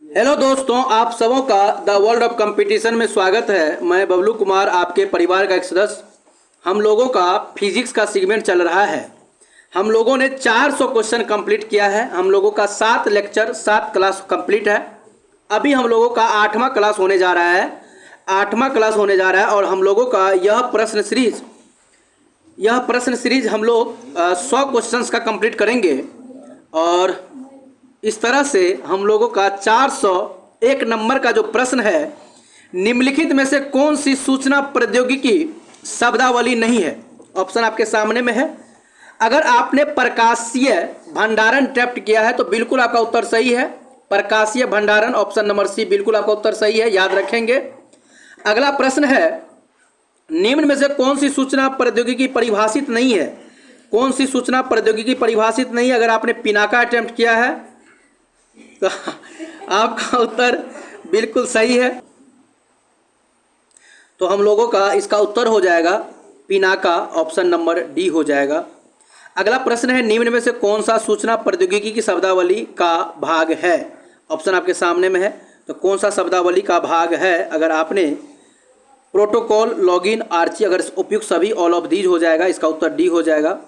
Hello दोस्तों, आप सबों का द वर्ल्ड ऑफ कंपटीशन में स्वागत है। मैं बबलू कुमार, आपके परिवार का एक सदस्य। हम लोगों का फिजिक्स का सेगमेंट चल रहा है। हम लोगों ने 400 क्वेश्चन कंप्लीट किया है। हम लोगों का 7 लेक्चर 7 क्लास कंप्लीट है। अभी हम लोगों का 8वां क्लास होने जा रहा है। 8वां क्लास होने जा रहा है और हम लोगों का यह प्रश्न सीरीज हम लोग 100 क्वेश्चंस का कंप्लीट करेंगे। और इस तरह से हम लोगों का 401 नंबर का जो प्रश्न है, निम्नलिखित में से कौन सी सूचना प्रौद्योगिकी शब्दावली नहीं है। ऑप्शन आपके सामने में है। अगर आपने प्रकाशीय भंडारण टैप्ट किया है तो बिल्कुल आपका उत्तर सही है। प्रकाशीय भंडारण, ऑप्शन नंबर सी, बिल्कुल आपका उत्तर सही है, याद रखेंगे। अगला प्रश्न है, निम्न में से कौन सी सूचना प्रौद्योगिकी परिभाषित नहीं है। कौन सी सूचना प्रौद्योगिकी परिभाषित नहीं है। अगर आपने पिनाका अटेम्प्ट किया है तो आपका उत्तर बिल्कुल सही है। तो हम लोगों का इसका उत्तर हो जाएगा पिनाका, ऑप्शन नंबर डी हो जाएगा। अगला प्रश्न है, निम्न में से कौन सा सूचना प्रौद्योगिकी की शब्दावली का भाग है। ऑप्शन आपके सामने में है। तो कौन सा शब्दावली का भाग है। अगर आपने प्रोटोकॉल, लॉगिन, आर्ची, अगर उपयुक्त सभी, ऑल ऑफ दीज हो जाएगा। इसका उत्तर डी हो जाएगा।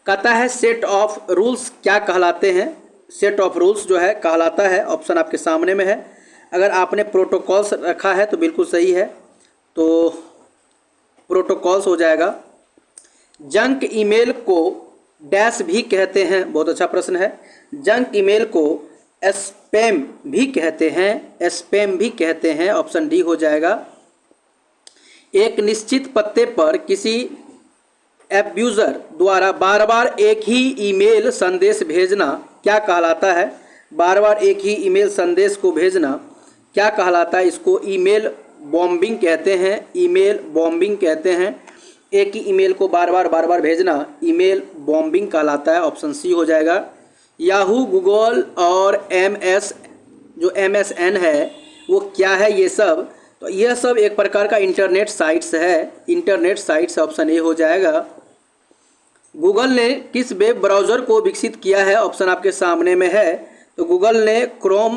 कहता है सेट ऑफ रूल्स क्या कहलाते हैं। सेट ऑफ रूल्स जो है कहलाता है, ऑप्शन आपके सामने में है। अगर आपने प्रोटोकॉल्स रखा है तो बिल्कुल सही है, तो प्रोटोकॉल्स हो जाएगा। जंक ईमेल को डैश भी कहते हैं, बहुत अच्छा प्रश्न है। जंक ईमेल को स्पैम भी कहते हैं, स्पैम भी कहते हैं, ऑप्शन डी हो जाएगा। एक निश्चित पते पर किसी एब्यूज़र द्वारा बार बार एक ही ईमेल संदेश भेजना क्या कहलाता है। बार बार एक ही ईमेल संदेश को भेजना क्या कहलाता है। इसको ईमेल बॉम्बिंग कहते हैं, ईमेल बॉम्बिंग कहते हैं। एक ही ईमेल को बार बार भेजना ईमेल बॉम्बिंग कहलाता है, ऑप्शन सी हो जाएगा। याहू, गूगल और MSN है वो क्या है ये सब। तो यह सब एक प्रकार का इंटरनेट साइट्स है, इंटरनेट साइट्स, ऑप्शन ए हो जाएगा। गूगल ने किस वेब ब्राउज़र को विकसित किया है। ऑप्शन आपके सामने में है। तो गूगल ने क्रोम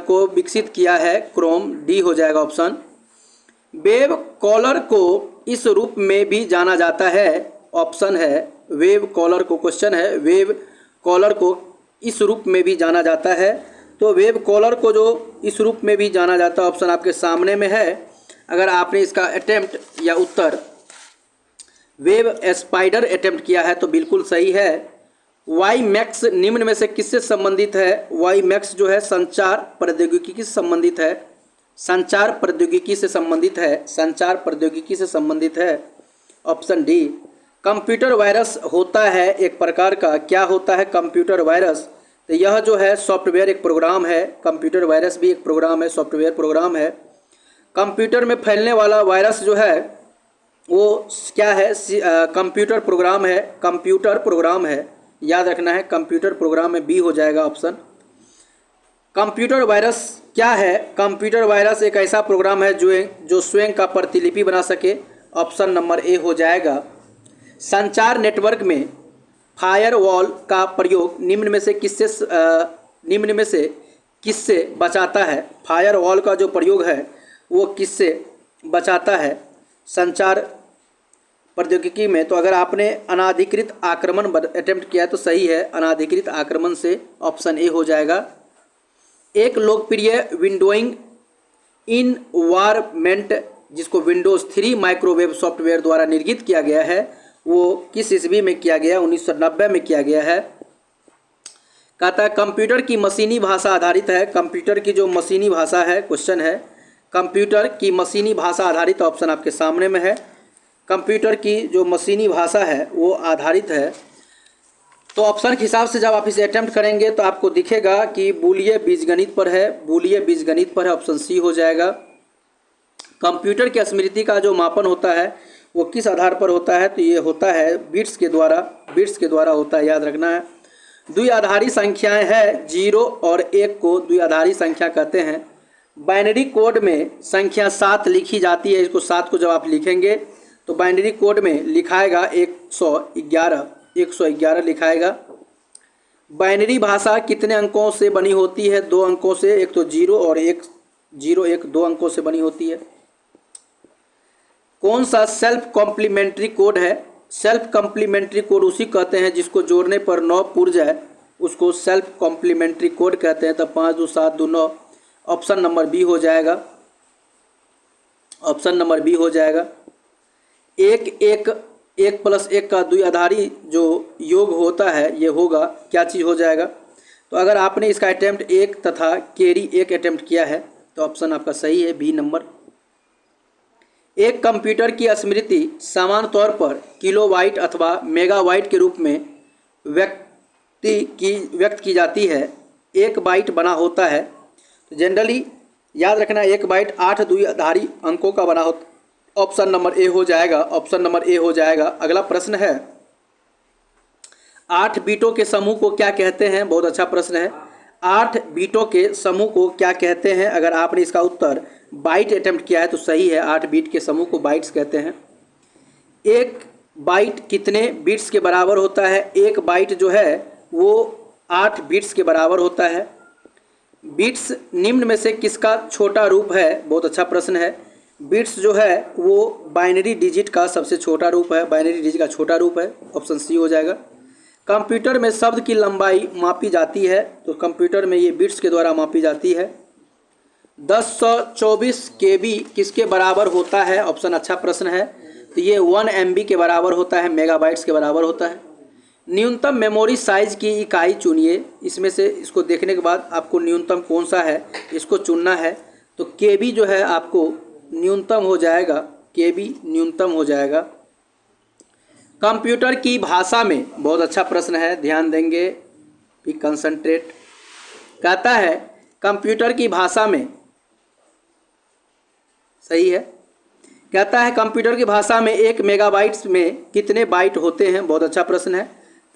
को विकसित किया है, क्रोम, डी हो जाएगा ऑप्शन। वेब कॉलर को इस रूप में भी जाना जाता है, ऑप्शन है वेब कॉलर को। क्वेश्चन है, वेब कॉलर को इस रूप में भी जाना जाता है। तो वेब कॉलर को जो इस रूप में भी जाना जाता है, ऑप्शन आपके सामने में है। अगर आपने इसका अटेम्प्ट या उत्तर वेब स्पाइडर अटेम्प्ट किया है तो बिल्कुल सही है। वाई मैक्स निम्न में से किससे संबंधित है। वाई मैक्स जो है संचार प्रौद्योगिकी से संबंधित है, संचार प्रौद्योगिकी से संबंधित है, संचार प्रौद्योगिकी से संबंधित है, ऑप्शन डी। कंप्यूटर वायरस होता है एक प्रकार का, क्या होता है कंप्यूटर वायरस। तो यह जो है सॉफ्टवेयर एक प्रोग्राम है, कंप्यूटर वायरस भी एक प्रोग्राम है, सॉफ्टवेयर प्रोग्राम है। कंप्यूटर में फैलने वाला वायरस जो है वो क्या है, कंप्यूटर प्रोग्राम है, कंप्यूटर प्रोग्राम है, याद रखना है। कंप्यूटर प्रोग्राम में बी हो जाएगा ऑप्शन। कंप्यूटर वायरस क्या है। कंप्यूटर वायरस एक ऐसा प्रोग्राम है जो स्वयं का प्रतिलिपि बना सके, ऑप्शन नंबर ए हो जाएगा। संचार नेटवर्क में फायरवॉल का प्रयोग निम्न में से किससे बचाता है। फायरवॉल का जो प्रयोग है वो किससे बचाता है संचार प्रौद्योगिकी में। तो अगर आपने अनाधिकृत आक्रमण अटेम्प्ट किया तो सही है, अनाधिकृत आक्रमण से, ऑप्शन ए हो जाएगा। एक लोकप्रिय विंडोइंग इन्वायरमेंट जिसको विंडोज़ 3 माइक्रोवेव सॉफ्टवेयर द्वारा निर्मित किया गया है वो किस ईस्वी में किया गया। 1990 में किया गया है। कहता है कंप्यूटर की मशीनी भाषा आधारित है। कंप्यूटर की जो मशीनी भाषा है, क्वेश्चन है कंप्यूटर की मशीनी भाषा आधारित, ऑप्शन आपके सामने में है। कंप्यूटर की जो मशीनी भाषा है वो आधारित है। तो ऑप्शन के हिसाब से जब आप इसे अटेम्प्ट करेंगे तो आपको दिखेगा कि बूलिय बीजगणित पर है, बूलिय बीजगणित पर है, ऑप्शन सी हो जाएगा। कंप्यूटर की स्मृति का जो मापन होता है वो किस आधार पर होता है। तो ये होता है बिट्स के द्वारा होता है, याद रखना है। द्विआधारी संख्याएं हैं, 0 और 1 को द्विआधारी संख्या कहते हैं। बाइनरी कोड में संख्या 7 लिखी जाती है। इसको 7 को जब आप लिखेंगे तो बाइनरी कोड में लिखाएगा 111 लिखाएगा। बाइनरी भाषा कितने अंकों से बनी होती है? 2 अंकों से, एक तो 0 और एक 0 1 2 अंकों से बनी होती है। कौन सा सेल्फ कॉम्प्लीमेंट्री कोड है? सेल्फ कॉम्प्लीमेंट्री कोड उसी कहते हैं जिसको जोड़ने पर 9 पुर जाए, उसको सेल्फ कॉम्प्लीमेंट्री कोड कहते हैं। तब 5 2 7 2 9, ऑप्शन नंबर बी हो जाएगा। ऑप्शन नंबर बी हो जाएगा। एक प्लस एक का द्विआधारी जो योग होता है ये होगा, क्या चीज़ हो जाएगा? तो अगर आपने इसका अटेम्प्ट 1 तथा कैरी 1 अटेम्प्ट किया है तो ऑप्शन आपका सही है, बी नंबर। एक कंप्यूटर की स्मृति सामान्य तौर पर किलोबाइट अथवा मेगाबाइट के रूप में व्यक्त की जाती है। 1 बाइट बना होता है, तो जनरली याद रखना 1 बाइट 8 द्विआधारी अंकों का बना होता। ऑप्शन नंबर ए हो जाएगा। ऑप्शन नंबर ए हो जाएगा। अगला प्रश्न है, 8 बीटों के समूह को क्या कहते हैं? बहुत अच्छा प्रश्न है। 8 बीटों के समूह को क्या कहते हैं? अगर आपने इसका उत्तर बाइट अटेम्प्ट किया है तो सही है। 8 बीट के समूह को बाइट्स कहते हैं। 1 बाइट कितने बिट्स के बराबर होता है? 1 बाइट जो है वो 8 बिट्स के बराबर होता है। बिट्स निम्न में से किसका छोटा रूप है? बहुत अच्छा प्रश्न है। बिट्स जो है वो बाइनरी डिजिट का सबसे छोटा रूप है, बाइनरी डिजिट का छोटा रूप है। ऑप्शन सी हो जाएगा। कंप्यूटर में शब्द की लंबाई मापी जाती है, तो कंप्यूटर में ये बिट्स के द्वारा मापी जाती है। 1024 KB किसके बराबर होता है? ऑप्शन अच्छा प्रश्न है। तो ये 1 MB के बराबर होता है, मेगाबाइट्स के बराबर होता है। न्यूनतम मेमोरी साइज की इकाई चुनिए। इसमें से इसको देखने के बाद आपको न्यूनतम कौन सा है इसको चुनना है। तो KB जो है आपको न्यूनतम हो जाएगा, KB न्यूनतम हो जाएगा। कंप्यूटर की भाषा में, बहुत अच्छा प्रश्न है, ध्यान देंगे, भी कंसंट्रेट। कहता है कंप्यूटर की भाषा में, सही है, कहता है कंप्यूटर की भाषा में 1 मेगाबाइट्स में कितने बाइट होते हैं? बहुत अच्छा प्रश्न है।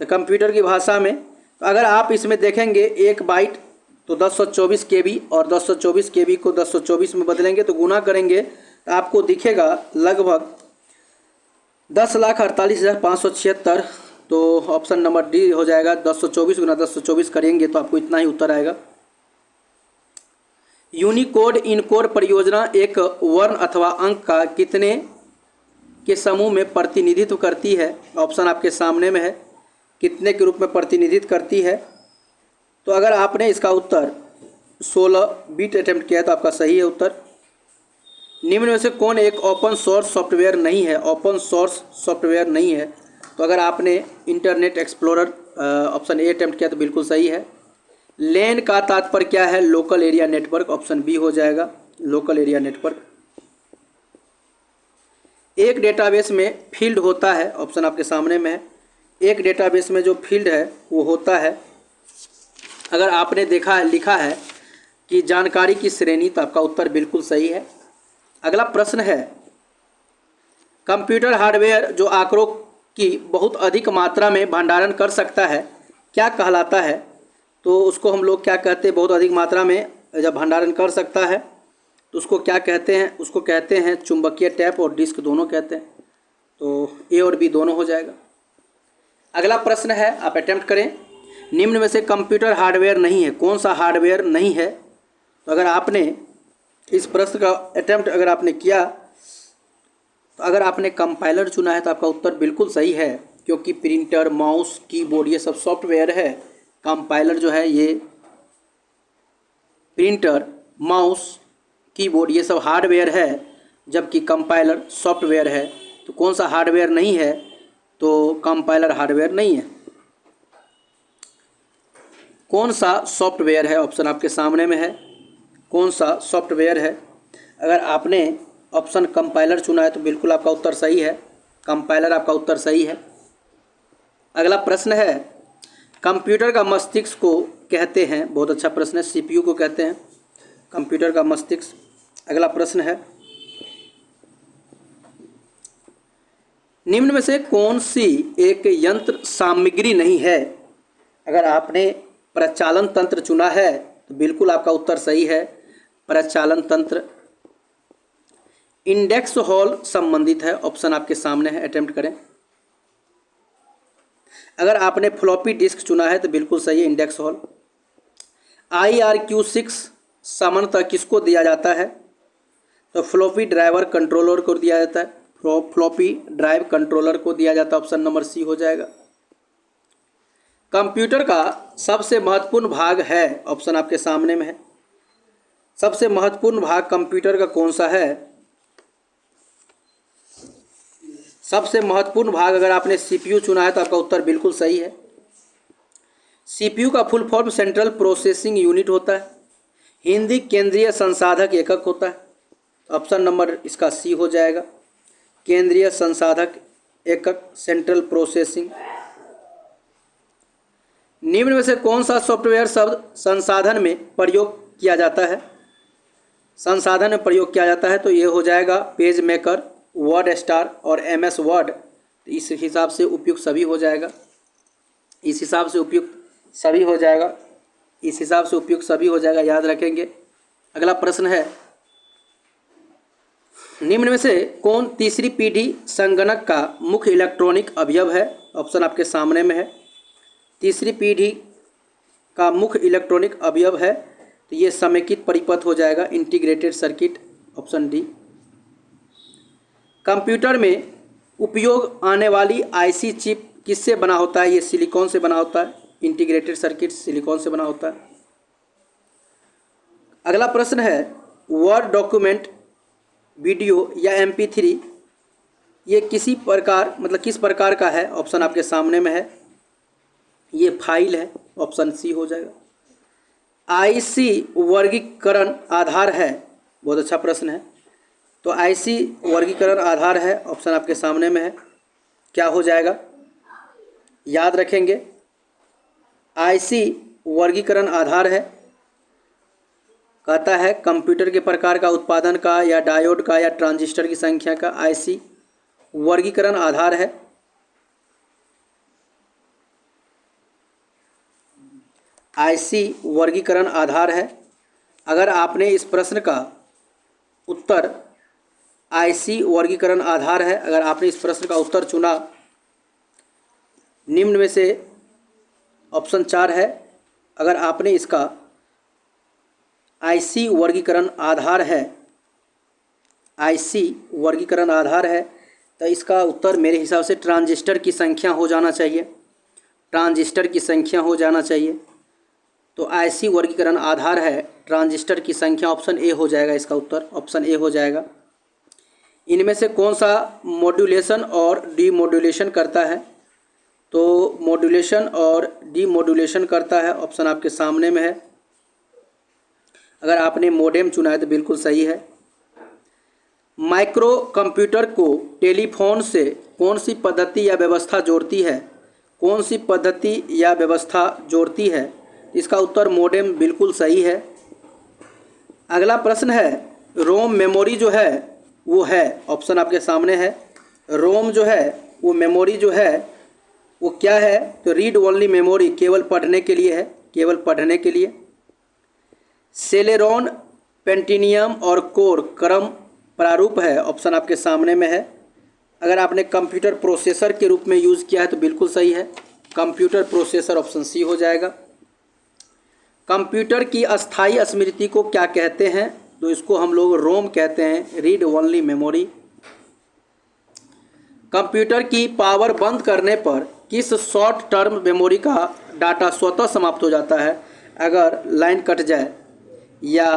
तो कंप्यूटर की भाषा में, तो अगर आप इसमें देखेंगे 1 बाइट तो 1024 KB, और 1024 KB को 1024 में बदलेंगे तो गुना करेंगे तो आपको दिखेगा लगभग 10,48,576। तो ऑप्शन नंबर डी हो जाएगा। 1024 गुना 1024 करेंगे तो आपको इतना ही उत्तर आएगा। यूनिकोड इनकोड परियोजना एक वर्ण अथवा अंक का कितने के समूह में प्रतिनिधित्व करती है? ऑप्शन आपके सामने में है, कितने के रूप में प्रतिनिधित्व करती है। तो अगर आपने इसका उत्तर 16 बीट अटेम्प्ट किया है तो आपका सही है उत्तर। निम्न में से कौन एक ओपन सोर्स सॉफ्टवेयर नहीं है? ओपन सोर्स सॉफ्टवेयर नहीं है। तो अगर आपने internet explorer option A attempt किया तो बिल्कुल सही है। लेन का तात्पर्य क्या है? Local area network. Option B हो जाएगा, लोकल एरिया नेटवर्क। एक डेटाबेस में फील्ड होता है, ऑप्शन आपके सामने में है। एक डेटाबेस में जो फील्ड है वो होता है, अगर आपने देखा है लिखा है कि जानकारी की श्रेणी, तो आपका उत्तर बिल्कुल सही है। अगला प्रश्न है, कंप्यूटर हार्डवेयर जो आंकड़ों की बहुत अधिक मात्रा में भंडारण कर सकता है क्या कहलाता है? तो उसको हम लोग क्या कहते हैं? बहुत अधिक मात्रा में जब भंडारण कर सकता है तो उसको क्या कहते हैं? उसको कहते हैं चुंबकीय टैप और डिस्क दोनों कहते हैं। तो ए और बी दोनों हो जाएगा। अगला प्रश्न है, आप अटेम्प्ट करें। निम्न में से कंप्यूटर हार्डवेयर नहीं है, कौन सा हार्डवेयर नहीं है? तो अगर आपने इस प्रश्न का अटेम्प्ट अगर आपने किया तो अगर आपने कंपाइलर चुना है तो आपका उत्तर बिल्कुल सही है, क्योंकि प्रिंटर, माउस, कीबोर्ड ये सब सॉफ्टवेयर है। कंपाइलर जो है ये प्रिंटर, माउस, कीबोर्ड ये सब हार्डवेयर है, जबकि कंपाइलर सॉफ्टवेयर है। तो कौन सा हार्डवेयर नहीं है? तो कंपाइलर हार्डवेयर नहीं है। कौन सा सॉफ्टवेयर है? ऑप्शन आपके सामने में है, कौन सा सॉफ्टवेयर है। अगर आपने ऑप्शन कंपाइलर चुना है तो बिल्कुल आपका उत्तर सही है, कंपाइलर आपका उत्तर सही है। अगला प्रश्न है, कंप्यूटर का मस्तिष्क को कहते हैं, बहुत अच्छा प्रश्न है, CPU को कहते हैं कंप्यूटर का मस्तिष्क। अगला प्रश्न है, निम्न में से कौन सी एक यंत्र सामग्री नहीं है? अगर आपने प्रचालन तंत्र चुना है तो बिल्कुल आपका उत्तर सही है, प्रचालन तंत्र। इंडेक्स हॉल संबंधित है, ऑप्शन आपके सामने है, अटेम्प्ट करें। अगर आपने फ्लॉपी डिस्क चुना है तो बिल्कुल सही है, इंडेक्स हॉल। IRQ6 सामान्यतः किसको दिया जाता है? तो फ्लॉपी ड्राइवर कंट्रोलर को दिया जाता है, फ्लॉपी ड्राइव कंट्रोलर को दिया जाता है, ऑप्शन नंबर सी हो जाएगा। कंप्यूटर का सबसे महत्वपूर्ण भाग है, ऑप्शन आपके सामने में है। सबसे महत्वपूर्ण भाग कंप्यूटर का कौन सा है? सबसे महत्वपूर्ण भाग अगर आपने CPU चुना है तो आपका उत्तर बिल्कुल सही है। CPU का full form central processing unit होता है, हिंदी केंद्रीय संसाधक एकक होता है, ऑप्शन नंबर इसका सी हो जाएगा, केंद्रीय संसाधक एकक, सेंट्रल प्रोसेसिंग। निम्न में से कौन सा सॉफ्टवेयर शब्द संसाधन में प्रयोग किया जाता है? संसाधन में प्रयोग किया जाता है तो ये हो जाएगा पेज मेकर, वर्ड स्टार और MS वर्ड। इस हिसाब से उपयुक्त सभी हो जाएगा, इस हिसाब से उपयुक्त सभी हो जाएगा, इस हिसाब से उपयुक्त सभी हो जाएगा, याद रखेंगे। अगला प्रश्न है, निम्न में से कौन तीसरी पीढ़ी संगणक का मुख्य इलेक्ट्रॉनिक अवयव है? ऑप्शन आपके सामने में है। तीसरी पीढ़ी का मुख्य इलेक्ट्रॉनिक अवयव है तो ये समेकित परिपथ हो जाएगा, integrated circuit, option D. Computer में उपयोग आने वाली IC चिप किससे बना होता है? ये सिलिकॉन से बना होता है, इंटीग्रेटेड सर्किट सिलिकॉन से बना होता है। अगला प्रश्न है, वर्ड डॉक्यूमेंट, वीडियो या MP3 ये किसी प्रकार किस प्रकार का है? ऑप्शन आपके सामने में है, ये फाइल है, ऑप्शन सी हो जाएगा। IC वर्गीकरण आधार है, बहुत अच्छा प्रश्न है। तो IC वर्गीकरण आधार है, ऑप्शन आपके सामने में है, क्या हो जाएगा? याद रखेंगे, IC वर्गीकरण आधार है, कहता है कंप्यूटर के प्रकार का, उत्पादन का या डायोड का या ट्रांजिस्टर की संख्या का IC वर्गीकरण आधार है। IC वर्गीकरण आधार है। अगर आपने इस प्रश्न का उत्तर IC वर्गीकरण आधार है, अगर आपने इस प्रश्न का उत्तर चुना, निम्न में से ऑप्शन 4 है, अगर आपने इसका IC वर्गीकरण आधार है, IC वर्गीकरण आधार है तो इसका उत्तर मेरे हिसाब से ट्रांजिस्टर की संख्या हो जाना चाहिए, ट्रांजिस्टर की संख्या हो जाना चाहिए। तो IC वर्गीकरण आधार है ट्रांजिस्टर की संख्या, ऑप्शन ए हो जाएगा इसका उत्तर, ऑप्शन ए हो जाएगा। इनमें से कौन सा मॉड्यूलेशन और डीमॉड्यूलेशन करता है? तो मॉड्यूलेशन और डीमॉड्यूलेशन करता है, ऑप्शन आपके सामने में है। अगर आपने मोडेम चुना है तो बिल्कुल सही है। माइक्रो कंप्यूटर को टेलीफोन से कौन सी पद्धति या व्यवस्था जोड़ती है? कौन सी पद्धति या व्यवस्था जोड़ती है? इसका उत्तर मोडेम बिल्कुल सही है। अगला प्रश्न है, रोम मेमोरी जो है वो है, ऑप्शन आपके सामने है, रोम जो है वो मेमोरी जो है वो क्या है? तो रीड ओनली मेमोरी, केवल पढ़ने के लिए है, केवल पढ़ने के लिए। सेलेरॉन, पेंटिनियम और कोर क्रम प्रारूप है, ऑप्शन आपके सामने में है। अगर आपने कंप्यूटर प्रोसेसर के रूप में यूज़ किया है तो बिल्कुल सही है, कंप्यूटर प्रोसेसर, ऑप्शन सी हो जाएगा। कंप्यूटर की अस्थायी स्मृति को क्या कहते हैं? तो इसको हम लोग रोम कहते हैं, रीड ओनली मेमोरी। कंप्यूटर की पावर बंद करने पर किस शॉर्ट टर्म मेमोरी का डाटा स्वतः समाप्त हो जाता है? अगर लाइन कट जाए या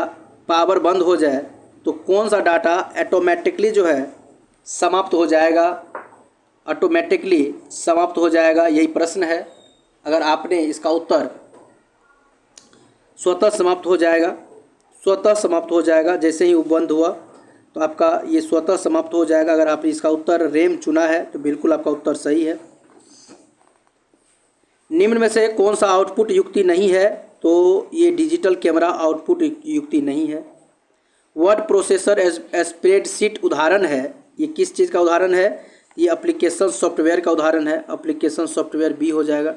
पावर बंद हो जाए तो कौन सा डाटा ऑटोमेटिकली जो है समाप्त हो जाएगा? ऑटोमेटिकली समाप्त हो जाएगा, यही प्रश्न है। अगर आपने इसका उत्तर स्वतः समाप्त हो जाएगा, स्वतः समाप्त हो जाएगा, जैसे ही वो बंद हुआ तो आपका ये स्वतः समाप्त हो जाएगा। अगर आपने इसका उत्तर रैम चुना है तो बिल्कुल आपका उत्तर सही है। निम्न में से कौन सा आउटपुट युक्ति नहीं है? तो ये डिजिटल कैमरा आउटपुट युक्ति नहीं है। वर्ड प्रोसेसर स्प्रेडशीट उदाहरण है, ये किस चीज़ का उदाहरण है? ये एप्लीकेशन सॉफ्टवेयर का उदाहरण है, एप्लीकेशन सॉफ्टवेयर बी हो जाएगा।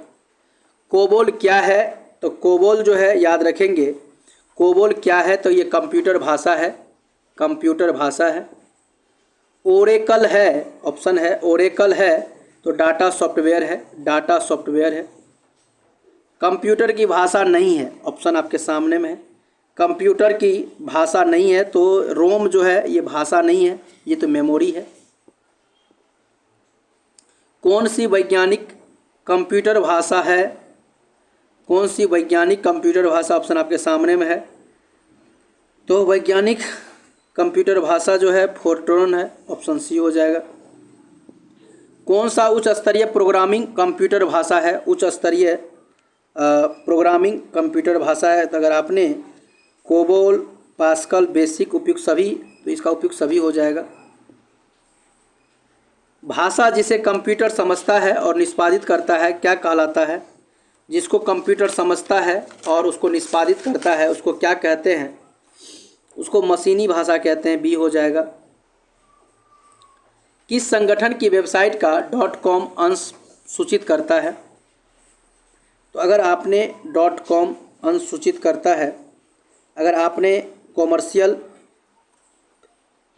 कोबोल क्या है? तो कोबोल जो है, याद रखेंगे, कोबोल क्या है? तो ये कंप्यूटर भाषा है, कंप्यूटर भाषा है। ओरेकल है, ऑप्शन है ओरेकल है, तो डाटा सॉफ्टवेयर है, डाटा सॉफ्टवेयर है। कंप्यूटर की भाषा नहीं है, ऑप्शन आपके सामने में है, कंप्यूटर की भाषा नहीं है, तो रोम जो है ये भाषा नहीं है, ये तो मेमोरी है। कौन सी वैज्ञानिक कंप्यूटर भाषा है, कौन सी वैज्ञानिक कंप्यूटर भाषा, ऑप्शन आपके सामने में है। तो वैज्ञानिक कंप्यूटर भाषा जो है फोर्ट्रॉन है, ऑप्शन सी हो जाएगा। कौन सा उच्च स्तरीय प्रोग्रामिंग कंप्यूटर भाषा है, उच्च स्तरीय प्रोग्रामिंग कंप्यूटर भाषा है। तो अगर आपने कोबोल, पास्कल, बेसिक उपयुक्त सभी, तो इसका उपयुक्त सभी हो जाएगा। भाषा जिसे कंप्यूटर समझता है और निष्पादित करता है क्या कहलाता है? जिसको कंप्यूटर समझता है और उसको निष्पादित करता है उसको क्या कहते हैं? उसको मशीनी भाषा कहते हैं, बी हो जाएगा। किस संगठन की वेबसाइट का .com अंश सूचित करता है? तो अगर आपने .com अंश सूचित करता है, अगर आपने कॉमर्शियल,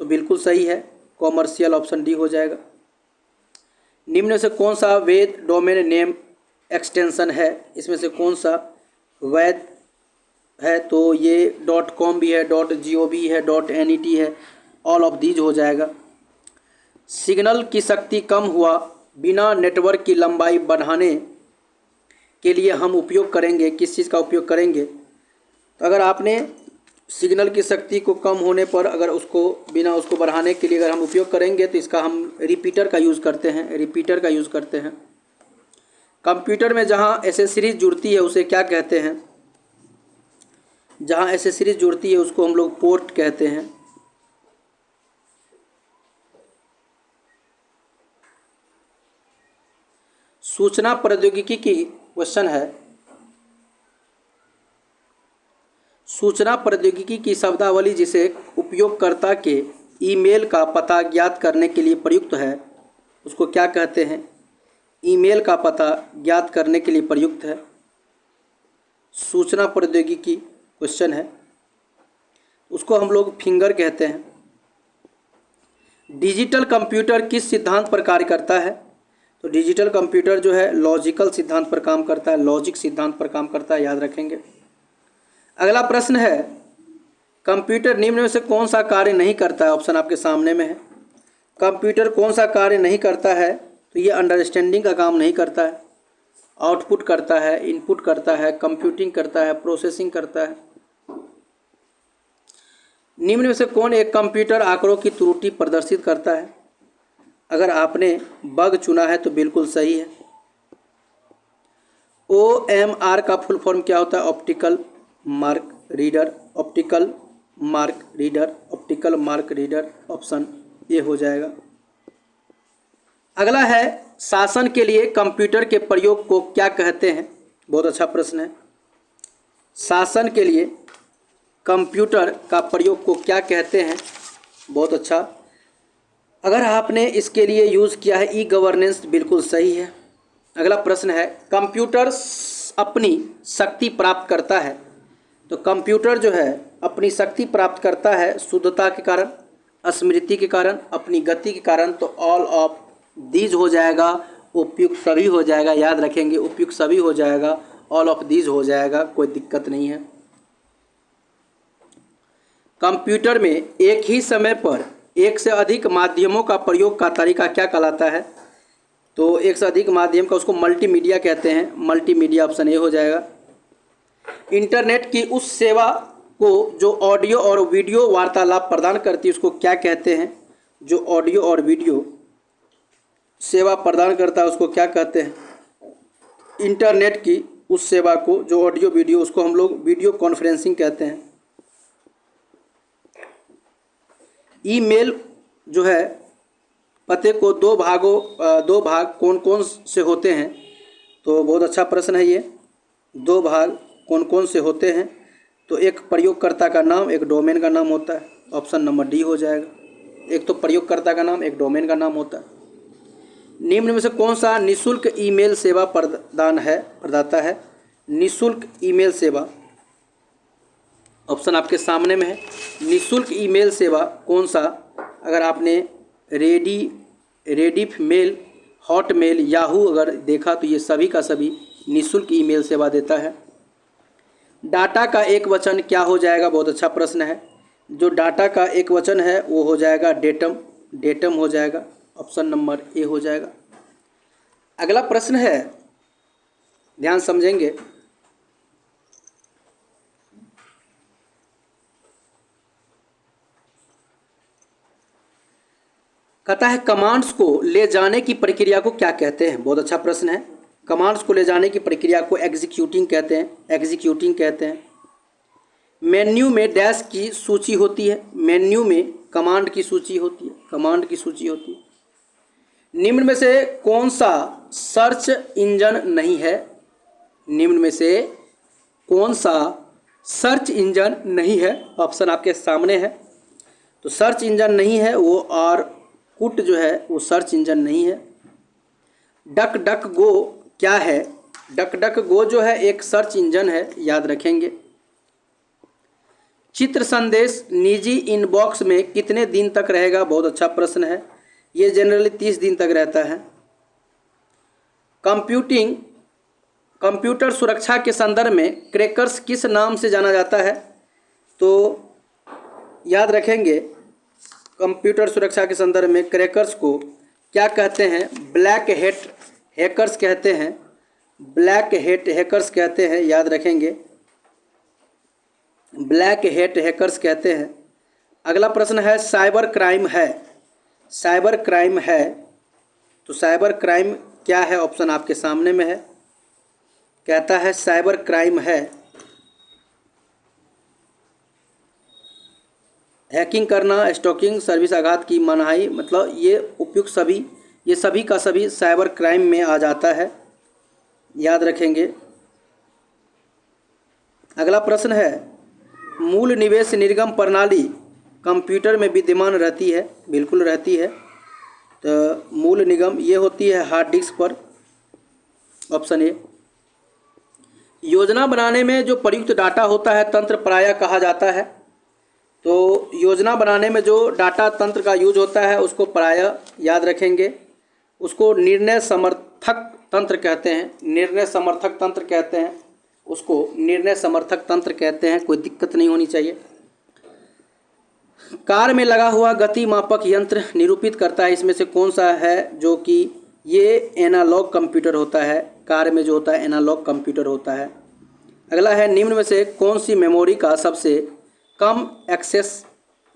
तो बिल्कुल सही है, कॉमर्शियल, ऑप्शन डी हो जाएगा। निम्न में से कौन सा वैध डोमेन नेम एक्सटेंशन है? इसमें से कौन सा वैध है? तो ये .com भी है, .gov है, .net है, ऑल ऑफ दीज हो जाएगा। सिग्नल की शक्ति कम हुआ बिना नेटवर्क की लंबाई बढ़ाने के लिए हम उपयोग करेंगे, किस चीज़ का उपयोग करेंगे? तो अगर आपने सिग्नल की शक्ति को कम होने पर अगर उसको बिना उसको बढ़ाने के लिए अगर हम उपयोग करेंगे तो इसका हम रिपीटर का यूज़ करते हैं, रिपीटर का यूज़ करते हैं। कंप्यूटर में जहाँ एसेसरीज जुड़ती है उसे क्या कहते हैं? जहाँ एसेसरीज जुड़ती है उसको हम लोग पोर्ट कहते हैं। सूचना प्रौद्योगिकी की क्वेश्चन है, सूचना प्रौद्योगिकी की शब्दावली जिसे उपयोगकर्ता के ईमेल का पता ज्ञात करने के लिए प्रयुक्त है उसको क्या कहते हैं? ईमेल का पता ज्ञात करने के लिए प्रयुक्त है। सूचना प्रौद्योगिकी क्वेश्चन है, उसको हम लोग फिंगर कहते हैं। डिजिटल कंप्यूटर किस सिद्धांत पर कार्य करता है? तो डिजिटल कंप्यूटर जो है लॉजिकल सिद्धांत पर काम करता है, लॉजिक सिद्धांत पर काम करता है, याद रखेंगे। अगला प्रश्न है, कंप्यूटर निम्न में से कौन सा कार्य नहीं करता है? ऑप्शन आपके सामने में है। कंप्यूटर कौन सा कार्य नहीं करता है? तो ये अंडरस्टैंडिंग का काम नहीं करता है, आउटपुट करता है, इनपुट करता है, कंप्यूटिंग करता है, प्रोसेसिंग करता है। निम्न में से कौन एक कंप्यूटर आंकड़ों की त्रुटि प्रदर्शित करता है? अगर आपने बग चुना है तो बिल्कुल सही है। OMR का फुल फॉर्म क्या होता है? Optical mark reader, optical mark reader, optical mark reader, option A हो जाएगा। अगला है, शासन के लिए कंप्यूटर के प्रयोग को क्या कहते हैं? बहुत अच्छा प्रश्न है। शासन के लिए कंप्यूटर का प्रयोग को क्या कहते हैं? बहुत अच्छा। अगर आपने इसके लिए यूज़ किया है ई गवर्नेंस, बिल्कुल सही है। अगला प्रश्न है, कंप्यूटर अपनी शक्ति प्राप्त करता है, तो कंप्यूटर जो है अपनी शक्ति प्राप्त करता है शुद्धता के कारण, स्मृति के कारण, अपनी गति के कारण। तो ऑल ऑफ दीज हो जाएगा, उपयुक्त सभी हो जाएगा, याद रखेंगे, उपयुक्त सभी हो जाएगा, ऑल ऑफ दीज हो जाएगा, कोई दिक्कत नहीं है। कंप्यूटर में एक ही समय पर एक से अधिक माध्यमों का प्रयोग का तरीका क्या कहलाता है? तो एक से अधिक माध्यम का उसको मल्टीमीडिया कहते हैं, मल्टीमीडिया, ऑप्शन ए हो जाएगा। इंटरनेट की उस सेवा को जो ऑडियो और वीडियो वार्तालाप प्रदान करती है उसको क्या कहते हैं? जो ऑडियो और वीडियो सेवा प्रदान करता है उसको क्या कहते हैं? इंटरनेट की उस सेवा को जो ऑडियो वीडियो, उसको हम लोग वीडियो कॉन्फ्रेंसिंग कहते हैं। ईमेल जो है पते को दो भाग कौन कौन से होते हैं? तो बहुत अच्छा प्रश्न है ये। दो भाग कौन कौन से होते हैं? तो एक प्रयोगकर्ता का नाम, एक डोमेन का नाम होता है, ऑप्शन नंबर डी हो जाएगा। एक तो प्रयोगकर्ता का नाम, एक डोमेन का नाम होता है। निम्न में से कौन सा निःशुल्क ईमेल सेवा प्रदाता है? निःशुल्क ईमेल सेवा, ऑप्शन आपके सामने में है। निःशुल्क ईमेल सेवा कौन सा? अगर आपने रेडिफ मेल हॉटमेल, याहू अगर देखा तो ये सभी का सभी निःशुल्क ईमेल सेवा देता है। डाटा का एक वचन क्या हो जाएगा? बहुत अच्छा प्रश्न है। जो डाटा का एक वचन है वो हो जाएगा डेटम, डेटम हो जाएगा, ऑप्शन नंबर ए हो जाएगा। अगला प्रश्न है, ध्यान समझेंगे। कहता है कमांड्स को ले जाने की प्रक्रिया को क्या कहते हैं? बहुत अच्छा प्रश्न है। कमांड्स को ले जाने की प्रक्रिया को एग्जीक्यूटिंग कहते हैं, एग्जीक्यूटिंग कहते हैं। मेन्यू में डैश की सूची होती है, मेन्यू में कमांड की सूची होती है, कमांड की सूची होती है। निम्न में से कौन सा सर्च इंजन नहीं है? निम्न में से कौन सा सर्च इंजन नहीं है? ऑप्शन आपके सामने है। तो सर्च इंजन नहीं है वो, और कुट जो है वो सर्च इंजन नहीं है। डक डक गो क्या है? डक डक गो जो है एक सर्च इंजन है, याद रखेंगे। चित्र संदेश निजी इनबॉक्स में कितने दिन तक रहेगा? बहुत अच्छा प्रश्न है। ये जनरली 30 दिन तक रहता है। कंप्यूटर सुरक्षा के संदर्भ में क्रैकर्स किस नाम से जाना जाता है? तो याद रखेंगे, कंप्यूटर सुरक्षा के संदर्भ में क्रैकर्स को क्या कहते हैं? ब्लैक हैट हैकर्स कहते हैं, ब्लैक हैट हैकर्स कहते हैं, याद रखेंगे, ब्लैक हैट हैकर्स कहते हैं। अगला प्रश्न है साइबर क्राइम है, साइबर क्राइम है तो साइबर क्राइम क्या है? ऑप्शन आपके सामने में है। कहता है साइबर क्राइम है हैकिंग करना, स्टॉकिंग, सर्विस आघात की मनाही, मतलब ये उपयुक्त सभी, ये सभी का सभी साइबर क्राइम में आ जाता है, याद रखेंगे। अगला प्रश्न है मूल निवेश निर्गम प्रणाली कंप्यूटर में विद्यमान रहती है? बिल्कुल रहती है। तो मूल निगम ये होती है हार्ड डिस्क पर, ऑप्शन ए। योजना बनाने में जो प्रयुक्त डाटा होता है तंत्र प्रायः कहा जाता है? तो योजना बनाने में जो डाटा तंत्र का यूज होता है उसको प्रायः, याद रखेंगे, उसको निर्णय समर्थक तंत्र कहते हैं, निर्णय समर्थक तंत्र कहते हैं, उसको निर्णय समर्थक तंत्र कहते हैं। कोई दिक्कत नहीं होनी चाहिए। कार में लगा हुआ गति मापक यंत्र निरूपित करता है, इसमें से कौन सा है? जो कि ये एनालॉग कंप्यूटर होता है, कार में जो होता है एनालॉग कंप्यूटर होता है। अगला है निम्न में से कौन सी मेमोरी का सबसे कम एक्सेस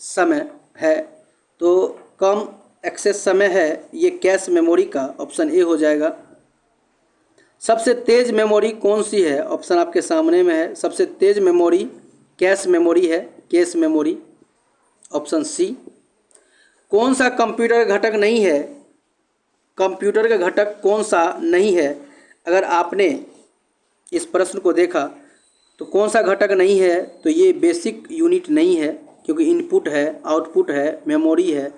समय है? तो कम एक्सेस समय है ये कैश मेमोरी का, ऑप्शन ए हो जाएगा। सबसे तेज मेमोरी कौन सी है? ऑप्शन आपके सामने में है। सबसे तेज मेमोरी कैश मेमोरी है, कैश मेमोरी, ऑप्शन सी। कौन सा कंप्यूटर घटक नहीं है? कंप्यूटर का घटक कौन सा नहीं है? अगर आपने इस प्रश्न को देखा तो कौन सा घटक नहीं है? तो ये बेसिक यूनिट नहीं है, क्योंकि इनपुट है, आउटपुट है, मेमोरी है,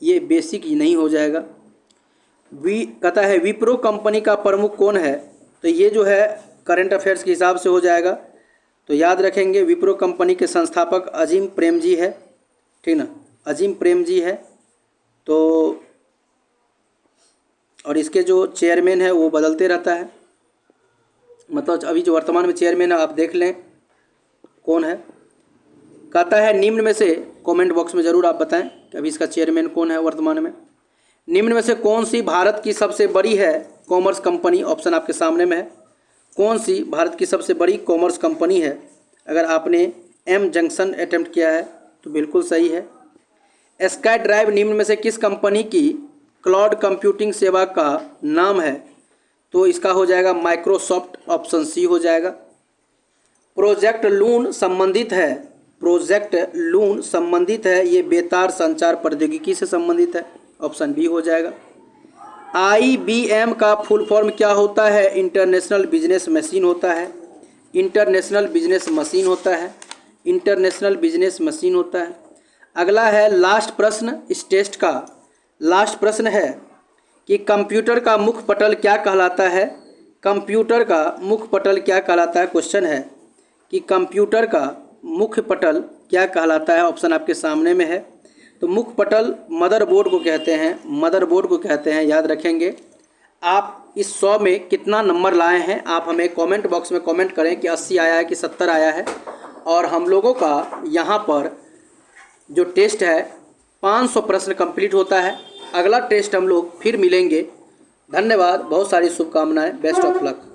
ये बेसिक ही नहीं हो जाएगा। कहता है विप्रो कंपनी का प्रमुख कौन है? तो ये जो है करंट अफेयर्स के हिसाब से हो जाएगा। तो याद रखेंगे विप्रो कंपनी के संस्थापक अजीम प्रेमजी है, ठीक ना, अजीम प्रेमजी है। तो और इसके जो चेयरमैन है वो बदलते रहता है, मतलब अभी जो वर्तमान में चेयरमैन है आप देख लें कौन है। कहता है निम्न में से, कमेंट बॉक्स में ज़रूर आप बताएं कि अभी इसका चेयरमैन कौन है वर्तमान में। निम्न में से कौन सी भारत की सबसे बड़ी है कॉमर्स कंपनी? ऑप्शन आपके सामने में है। कौन सी भारत की सबसे बड़ी कॉमर्स कंपनी है? अगर आपने एम जंक्शन अटेम्प्ट किया है तो बिल्कुल सही है। स्काई ड्राइव निम्न में से किस कंपनी की क्लाउड कंप्यूटिंग सेवा का नाम है? तो इसका हो जाएगा माइक्रोसॉफ्ट, ऑप्शन सी हो जाएगा। प्रोजेक्ट लून संबंधित है, प्रोजेक्ट लून संबंधित है, ये बेतार संचार प्रौद्योगिकी से संबंधित है, ऑप्शन बी हो जाएगा। IBM का फुल फॉर्म क्या होता है? इंटरनेशनल बिजनेस मशीन होता है, इंटरनेशनल बिजनेस मशीन होता है, इंटरनेशनल बिजनेस मशीन होता है। अगला है लास्ट प्रश्न इस टेस्ट का, लास्ट प्रश्न है कि कंप्यूटर का मुख्य पटल क्या कहलाता है? कंप्यूटर का मुख्य पटल क्या कहलाता है? क्वेश्चन है कि कंप्यूटर का मुख्य पटल क्या कहलाता है? ऑप्शन आपके सामने में है। तो मुख्य पटल मदरबोर्ड को कहते हैं, मदरबोर्ड को कहते हैं, याद रखेंगे। आप इस 100 में कितना नंबर लाए हैं। आप हमें कमेंट बॉक्स में कमेंट करें कि 80 आया है कि 70 आया है। और हम लोगों का यहाँ पर जो टेस्ट है 500 प्रश्न कंप्लीट होता है। अगला टेस्ट हम लोग फिर मिलेंगे। धन्यवाद, बहुत सारी शुभकामनाएं, बेस्ट ऑफ लक।